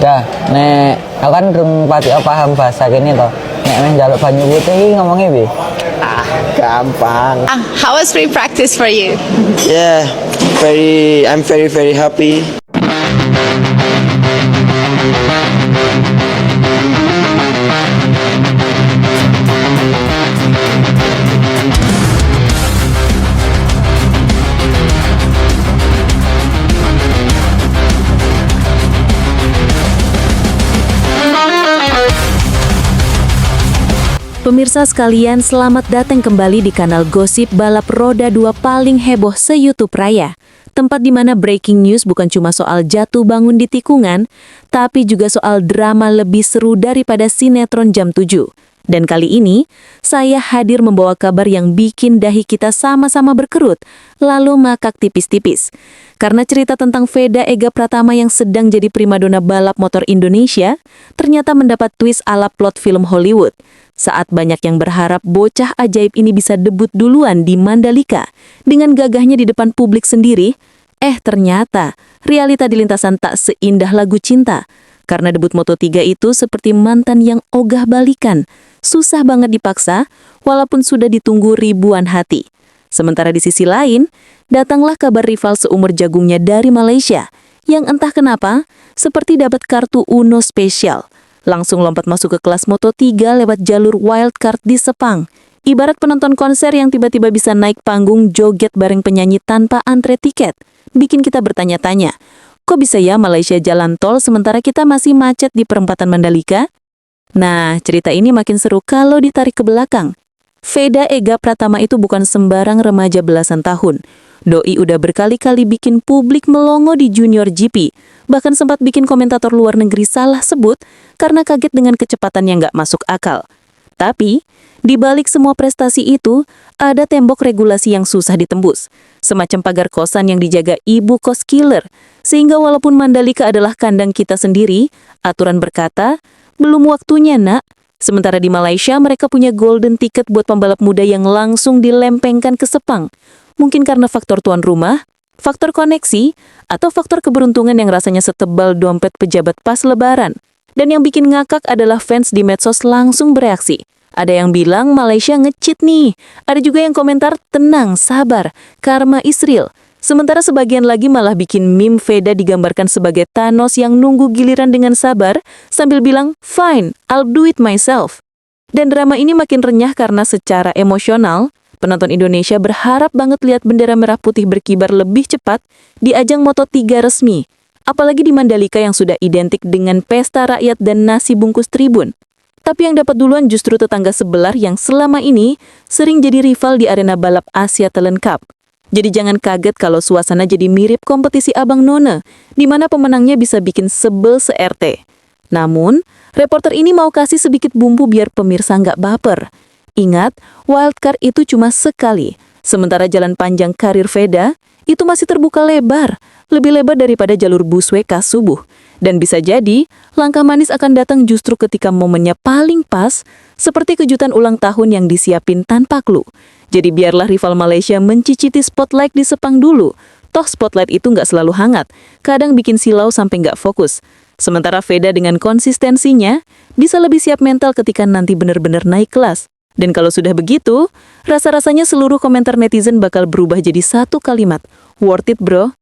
Dah, nek aku kan durung pati paham bahasa kene to. Nek men njaluk banyu putih iki ngomongnya piye? Gampang. How was free practice for you? Yeah, I'm very happy. Pemirsa sekalian, selamat datang kembali di kanal Gosip Balap Roda 2 paling heboh se-YouTube Raya. Tempat di mana breaking news bukan cuma soal jatuh bangun di tikungan, tapi juga soal drama lebih seru daripada sinetron jam 7. Dan kali ini, saya hadir membawa kabar yang bikin dahi kita sama-sama berkerut, lalu makak tipis-tipis. Karena cerita tentang Veda Ega Pratama yang sedang jadi primadona balap motor Indonesia, ternyata mendapat twist ala plot film Hollywood. Saat banyak yang berharap bocah ajaib ini bisa debut duluan di Mandalika dengan gagahnya di depan publik sendiri, ternyata realita di lintasan tak seindah lagu cinta. Karena debut Moto3 itu seperti mantan yang ogah balikan, susah banget dipaksa walaupun sudah ditunggu ribuan hati. Sementara di sisi lain, datanglah kabar rival seumur jagungnya dari Malaysia yang entah kenapa seperti dapat kartu Uno spesial. Langsung lompat masuk ke kelas Moto3 lewat jalur wildcard di Sepang. Ibarat penonton konser yang tiba-tiba bisa naik panggung joget bareng penyanyi tanpa antre tiket. Bikin kita bertanya-tanya, kok bisa ya Malaysia jalan tol sementara kita masih macet di perempatan Mandalika? Nah, cerita ini makin seru kalau ditarik ke belakang. Veda Ega Pratama itu bukan sembarang remaja belasan tahun. Doi udah berkali-kali bikin publik melongo di Junior GP. Bahkan sempat bikin komentator luar negeri salah sebut karena kaget dengan kecepatan yang gak masuk akal. Tapi, di balik semua prestasi itu, ada tembok regulasi yang susah ditembus. Semacam pagar kosan yang dijaga ibu kos killer. Sehingga walaupun Mandalika adalah kandang kita sendiri, aturan berkata, belum waktunya nak. Sementara di Malaysia mereka punya golden ticket buat pembalap muda yang langsung dilempengkan ke Sepang. Mungkin karena faktor tuan rumah, faktor koneksi, atau faktor keberuntungan yang rasanya setebal dompet pejabat pas lebaran. Dan yang bikin ngakak adalah fans di medsos langsung bereaksi. Ada yang bilang Malaysia nge-cheat nih. Ada juga yang komentar, tenang, sabar, karma is real. Sementara sebagian lagi malah bikin meme Veda digambarkan sebagai Thanos yang nunggu giliran dengan sabar sambil bilang, fine, I'll do it myself. Dan drama ini makin renyah karena secara emosional, penonton Indonesia berharap banget lihat bendera merah putih berkibar lebih cepat di ajang Moto3 resmi. Apalagi di Mandalika yang sudah identik dengan pesta rakyat dan nasi bungkus tribun. Tapi yang dapat duluan justru tetangga sebelah yang selama ini sering jadi rival di arena balap Asia Talent Cup. Jadi jangan kaget kalau suasana jadi mirip kompetisi Abang None, di mana pemenangnya bisa bikin sebel se-RT. Namun, reporter ini mau kasih sedikit bumbu biar pemirsa nggak baper. Ingat, wildcard itu cuma sekali, sementara jalan panjang karir Veda itu masih terbuka lebar, lebih lebar daripada jalur busway khas subuh. Dan bisa jadi, langkah manis akan datang justru ketika momennya paling pas, seperti kejutan ulang tahun yang disiapin tanpa clue. Jadi biarlah rival Malaysia mencicipi spotlight di Sepang dulu. Toh spotlight itu nggak selalu hangat, kadang bikin silau sampai nggak fokus. Sementara Veda dengan konsistensinya, bisa lebih siap mental ketika nanti benar-benar naik kelas. Dan kalau sudah begitu, rasa-rasanya seluruh komentar netizen bakal berubah jadi satu kalimat, worth it bro.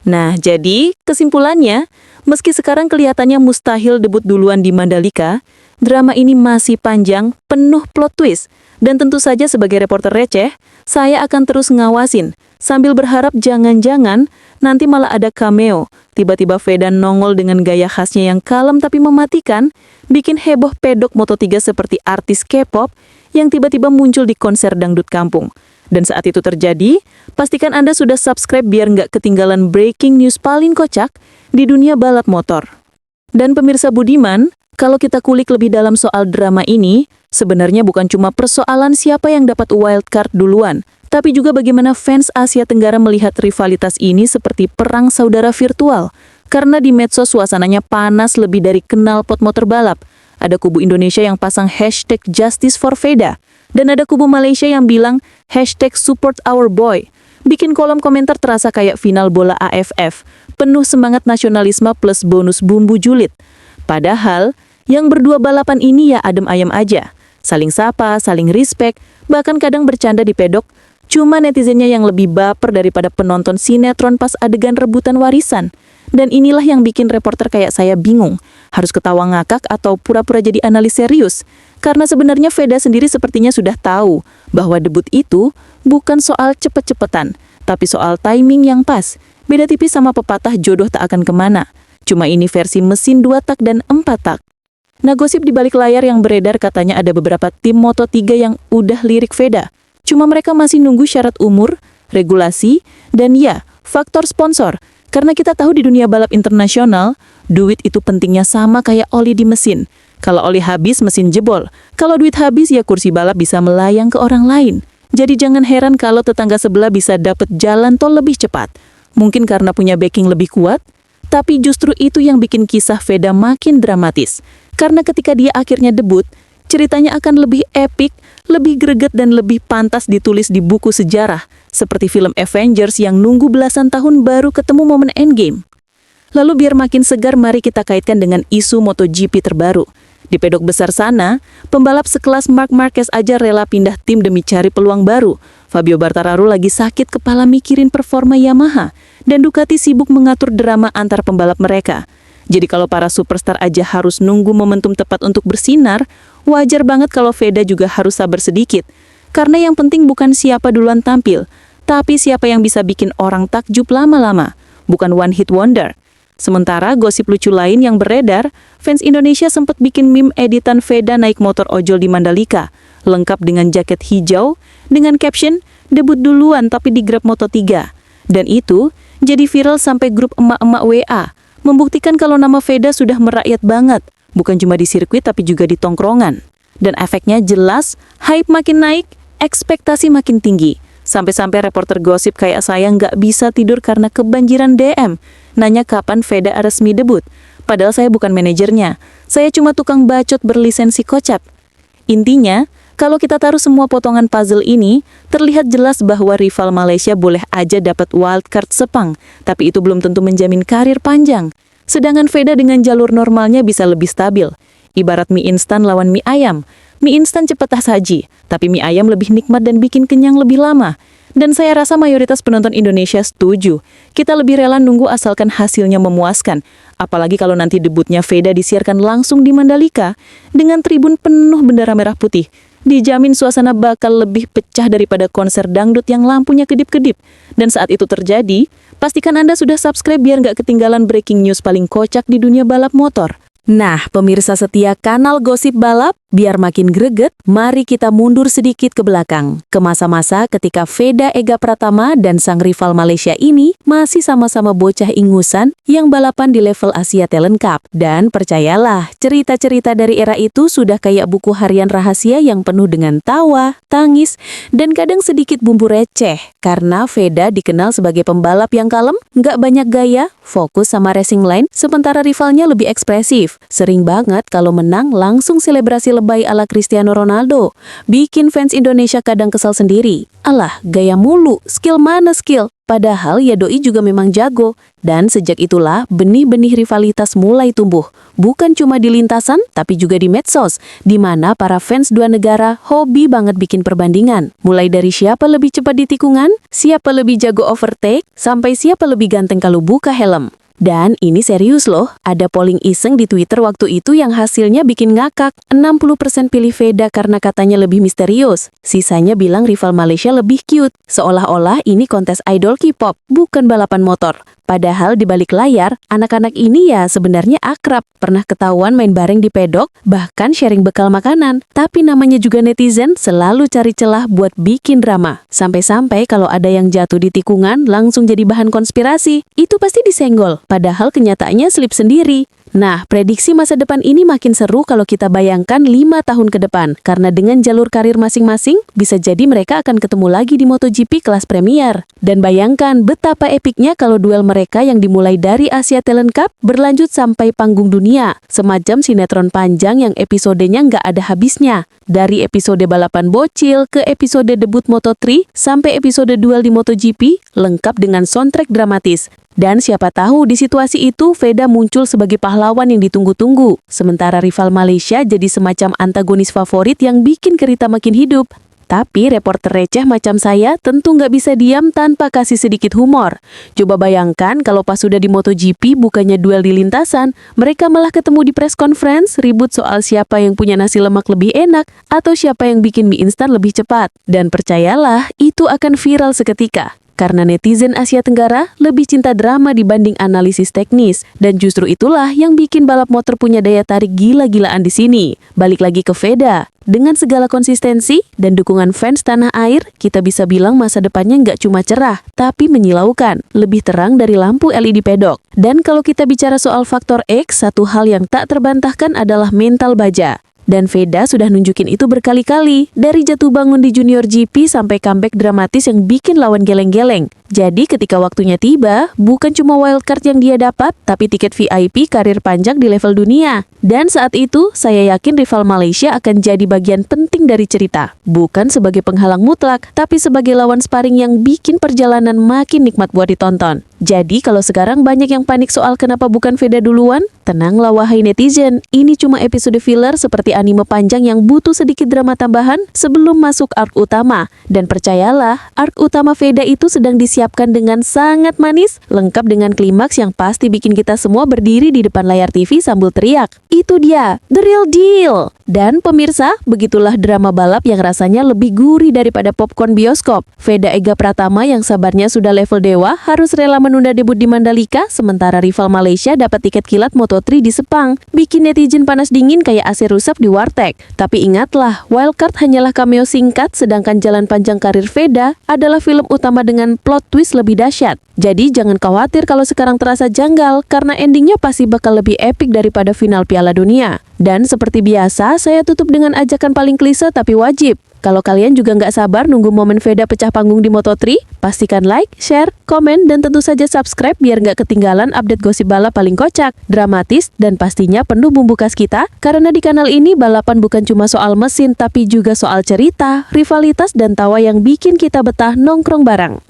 Nah, jadi kesimpulannya, meski sekarang kelihatannya mustahil debut duluan di Mandalika, drama ini masih panjang, penuh plot twist. Dan tentu saja sebagai reporter receh, saya akan terus ngawasin, sambil berharap jangan-jangan nanti malah ada cameo. Tiba-tiba Veda nongol dengan gaya khasnya yang kalem tapi mematikan, bikin heboh pedok Moto3 seperti artis K-pop yang tiba-tiba muncul di konser dangdut kampung. Dan saat itu terjadi, pastikan Anda sudah subscribe biar nggak ketinggalan breaking news paling kocak di dunia balap motor. Dan pemirsa budiman, kalau kita kulik lebih dalam soal drama ini, sebenarnya bukan cuma persoalan siapa yang dapat wildcard duluan, tapi juga bagaimana fans Asia Tenggara melihat rivalitas ini seperti perang saudara virtual. Karena di medsos suasananya panas lebih dari knalpot motor balap. Ada kubu Indonesia yang pasang hashtag Justice for Veda. Dan ada kubu Malaysia yang bilang hashtag Support Our Boy. Bikin kolom komentar terasa kayak final bola AFF. Penuh semangat nasionalisme plus bonus bumbu julid. Padahal, yang berdua balapan ini ya adem ayem aja. Saling sapa, saling respect, bahkan kadang bercanda di pedok. Cuma netizennya yang lebih baper daripada penonton sinetron pas adegan rebutan warisan. Dan inilah yang bikin reporter kayak saya bingung. Harus ketawa ngakak atau pura-pura jadi analis serius. Karena sebenarnya Veda sendiri sepertinya sudah tahu bahwa debut itu bukan soal cepet-cepetan, tapi soal timing yang pas. Beda tipis sama pepatah jodoh tak akan kemana. Cuma ini versi mesin 2 tak dan 4 tak. Nah, gosip di balik layar yang beredar katanya ada beberapa tim Moto3 yang udah lirik Veda. Cuma mereka masih nunggu syarat umur, regulasi, dan ya, faktor sponsor. Karena kita tahu di dunia balap internasional, duit itu pentingnya sama kayak oli di mesin. Kalau oli habis, mesin jebol. Kalau duit habis, ya kursi balap bisa melayang ke orang lain. Jadi jangan heran kalau tetangga sebelah bisa dapat jalan tol lebih cepat. Mungkin karena punya backing lebih kuat, tapi justru itu yang bikin kisah Veda makin dramatis. Karena ketika dia akhirnya debut, ceritanya akan lebih epik, lebih greget dan lebih pantas ditulis di buku sejarah, seperti film Avengers yang nunggu belasan tahun baru ketemu momen endgame. Lalu biar makin segar, mari kita kaitkan dengan isu MotoGP terbaru. Di pedok besar sana, pembalap sekelas Marc Marquez aja rela pindah tim demi cari peluang baru. Fabio Quartararo lagi sakit kepala mikirin performa Yamaha, dan Ducati sibuk mengatur drama antar pembalap mereka. Jadi kalau para superstar aja harus nunggu momentum tepat untuk bersinar, wajar banget kalau Veda juga harus sabar sedikit. Karena yang penting bukan siapa duluan tampil, tapi siapa yang bisa bikin orang takjub lama-lama, bukan one hit wonder. Sementara gosip lucu lain yang beredar, fans Indonesia sempat bikin meme editan Veda naik motor ojol di Mandalika, lengkap dengan jaket hijau, dengan caption, debut duluan tapi di Grab Moto3. Dan itu jadi viral sampai grup emak-emak WA, membuktikan kalau nama Veda sudah merakyat banget, bukan cuma di sirkuit tapi juga di tongkrongan. Dan efeknya jelas, hype makin naik, ekspektasi makin tinggi. Sampai-sampai reporter gosip kayak saya nggak bisa tidur karena kebanjiran DM, nanya kapan Veda resmi debut. Padahal saya bukan manajernya, saya cuma tukang bacot berlisensi kocap. Intinya, kalau kita taruh semua potongan puzzle ini, terlihat jelas bahwa rival Malaysia boleh aja dapat wildcard Sepang, tapi itu belum tentu menjamin karir panjang. Sedangkan Veda dengan jalur normalnya bisa lebih stabil. Ibarat mie instan lawan mie ayam. Mie instan cepat saji, tapi mie ayam lebih nikmat dan bikin kenyang lebih lama. Dan saya rasa mayoritas penonton Indonesia setuju. Kita lebih rela nunggu asalkan hasilnya memuaskan. Apalagi kalau nanti debutnya Veda disiarkan langsung di Mandalika dengan tribun penuh bendera merah putih. Dijamin suasana bakal lebih pecah daripada konser dangdut yang lampunya kedip-kedip. Dan saat itu terjadi, pastikan Anda sudah subscribe biar nggak ketinggalan breaking news paling kocak di dunia balap motor. Nah, pemirsa setia kanal Gosip Balap, biar makin greget, mari kita mundur sedikit ke belakang. Ke masa-masa ketika Veda Ega Pratama dan sang rival Malaysia ini masih sama-sama bocah ingusan yang balapan di level Asia Talent Cup. Dan percayalah, cerita-cerita dari era itu sudah kayak buku harian rahasia yang penuh dengan tawa, tangis, dan kadang sedikit bumbu receh. Karena Veda dikenal sebagai pembalap yang kalem, nggak banyak gaya, fokus sama racing line, sementara rivalnya lebih ekspresif. Sering banget kalau menang langsung selebrasi lebay ala Cristiano Ronaldo. Bikin fans Indonesia kadang kesal sendiri. Alah, gaya mulu, skill mana skill? Padahal ya doi juga memang jago. Dan sejak itulah benih-benih rivalitas mulai tumbuh. Bukan cuma di lintasan, tapi juga di medsos, di mana para fans dua negara hobi banget bikin perbandingan. Mulai dari siapa lebih cepat di tikungan, siapa lebih jago overtake, sampai siapa lebih ganteng kalau buka helm. Dan ini serius loh, ada polling iseng di Twitter waktu itu yang hasilnya bikin ngakak. 60% pilih Veda karena katanya lebih misterius. Sisanya bilang rival Malaysia lebih cute. Seolah-olah ini kontes idol K-pop, bukan balapan motor. Padahal di balik layar, anak-anak ini ya sebenarnya akrab. Pernah ketahuan main bareng di pedok, bahkan sharing bekal makanan. Tapi namanya juga netizen selalu cari celah buat bikin drama. Sampai-sampai kalau ada yang jatuh di tikungan langsung jadi bahan konspirasi. Itu pasti disenggol, padahal kenyataannya slip sendiri. Nah, prediksi masa depan ini makin seru kalau kita bayangkan 5 tahun ke depan. Karena dengan jalur karir masing-masing, bisa jadi mereka akan ketemu lagi di MotoGP kelas premier. Dan bayangkan betapa epiknya kalau duel mereka yang dimulai dari Asia Talent Cup berlanjut sampai panggung dunia. Semacam sinetron panjang yang episodenya nggak ada habisnya. Dari episode balapan bocil ke episode debut Moto3 sampai episode duel di MotoGP, lengkap dengan soundtrack dramatis. Dan siapa tahu di situasi itu Veda muncul sebagai pahlawan yang ditunggu-tunggu. Sementara rival Malaysia jadi semacam antagonis favorit yang bikin Kerita makin hidup. Tapi reporter receh macam saya tentu nggak bisa diam tanpa kasih sedikit humor. Coba bayangkan kalau pas sudah di MotoGP bukannya duel di lintasan, mereka malah ketemu di press conference ribut soal siapa yang punya nasi lemak lebih enak atau siapa yang bikin mie instan lebih cepat. Dan percayalah, itu akan viral seketika. Karena netizen Asia Tenggara lebih cinta drama dibanding analisis teknis. Dan justru itulah yang bikin balap motor punya daya tarik gila-gilaan di sini. Balik lagi ke Veda. Dengan segala konsistensi dan dukungan fans tanah air, kita bisa bilang masa depannya nggak cuma cerah, tapi menyilaukan. Lebih terang dari lampu LED pedok. Dan kalau kita bicara soal faktor X, satu hal yang tak terbantahkan adalah mental baja. Dan Veda sudah nunjukin itu berkali-kali, dari jatuh bangun di Junior GP sampai comeback dramatis yang bikin lawan geleng-geleng. Jadi ketika waktunya tiba, bukan cuma wildcard yang dia dapat, tapi tiket VIP karir panjang di level dunia. Dan saat itu, saya yakin rival Malaysia akan jadi bagian penting dari cerita. Bukan sebagai penghalang mutlak, tapi sebagai lawan sparring yang bikin perjalanan makin nikmat buat ditonton. Jadi kalau sekarang banyak yang panik soal kenapa bukan Veda duluan, tenanglah wahai netizen, ini cuma episode filler seperti anime panjang yang butuh sedikit drama tambahan sebelum masuk arc utama. Dan percayalah, arc utama Veda itu sedang disiapkan dengan sangat manis, lengkap dengan klimaks yang pasti bikin kita semua berdiri di depan layar TV sambil teriak. Itu dia, the real deal! Dan pemirsa, begitulah drama balap yang rasanya lebih gurih daripada popcorn bioskop. Veda Ega Pratama yang sabarnya sudah level dewa harus rela menunda debut di Mandalika, sementara rival Malaysia dapat tiket kilat Moto3 di Sepang. Bikin netizen panas dingin kayak AC Rusap di Warteg. Tapi ingatlah, wildcard hanyalah cameo singkat, sedangkan jalan panjang karir Veda adalah film utama dengan plot twist lebih dahsyat. Jadi jangan khawatir kalau sekarang terasa janggal, karena endingnya pasti bakal lebih epik daripada final Piala Dunia. Dan seperti biasa, saya tutup dengan ajakan paling klise tapi wajib. Kalau kalian juga nggak sabar nunggu momen Veda pecah panggung di Moto3, pastikan like, share, komen, dan tentu saja subscribe biar nggak ketinggalan update gosip balap paling kocak, dramatis, dan pastinya penuh bumbu khas kita. Karena di kanal ini balapan bukan cuma soal mesin, tapi juga soal cerita, rivalitas, dan tawa yang bikin kita betah nongkrong bareng.